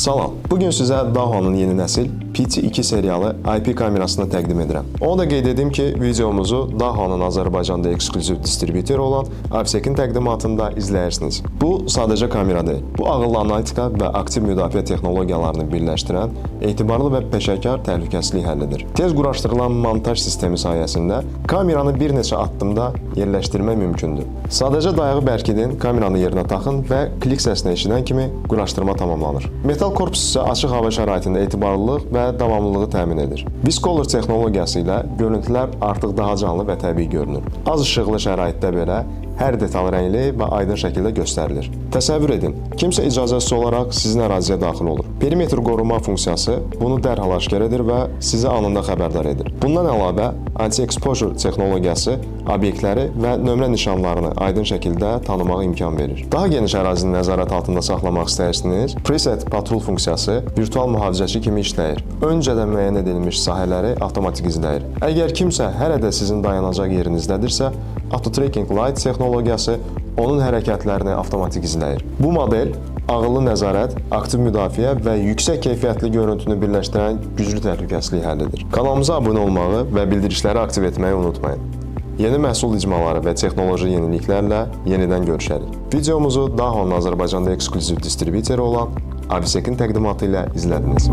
Salam, bugün sizə Dahonun yeni nəsil PT2 serialı IP kamerasını təqdim edirəm. Onu da qeyd edim ki, videomuzu Dahonun Azərbaycanda ekskluziv distributoru olan Avsekin təqdimatında izləyirsiniz. Bu sadəcə kamera deyil. Bu ağıllı analitika və aktiv müdafiə texnologiyalarını birləşdirən etibarlı və peşəkar təhlükəsizlik həllidir. Tez quraşdırılan montaj sistemi sayəsində kameranı bir neçə addımda yerləşdirmək mümkündür. Sadəcə dayağı bərkidin, kameranı yerinə taxın və klik səsini eşidən kimi quraşdırma tamamlanır. Metal korpus isə açıq hava şəraitində etibarlılıq və davamlılığı təmin edir. Viscolor texnologiyası ilə görüntülər artıq daha canlı və təbii görünür. Az işıqlı şəraitdə belə hər detal rəngli və aydın şəkildə göstərilir. Təsəvvür edin, kimsə icazəsiz olaraq sizin əraziyə daxil olur. Perimetr qoruma funksiyası bunu dərhal aşkar edir və sizi anında xəbərdar edir. Bundan əlavə, anti-exposure texnologiyası obyektləri və nömrə nişanlarını aydın şəkildə tanımağa imkan verir. Daha geniş ərazini nəzarət altında saxlamaq istəyirsiniz, Preset Patrol funksiyası virtual mühafizəçi kimi işləyir. Öncədən müəyyən edilmiş sahələri avtomatik izləyir. Əgər kimsə hələ də sizin dayanacaq yerinizdədirsə, Auto Tracking Light texnologiyası onun hərəkətlərini avtomatik izləyir. Bu model ağıllı nəzarət, aktiv müdafiə və yüksək keyfiyyətli görüntünü birləşdirən güclü təhlükəsizlik həllidir. Kanalımıza abunə olmağı və bildirişləri aktiv etməyi unutmayın. Yeni məhsul icmaları və texnoloji yeniliklərlə yenidən görüşərik. Videomuzu Dahonun Azərbaycanda ekskluziv distributoru olan Avsekin təqdimatı ilə izlədiniz.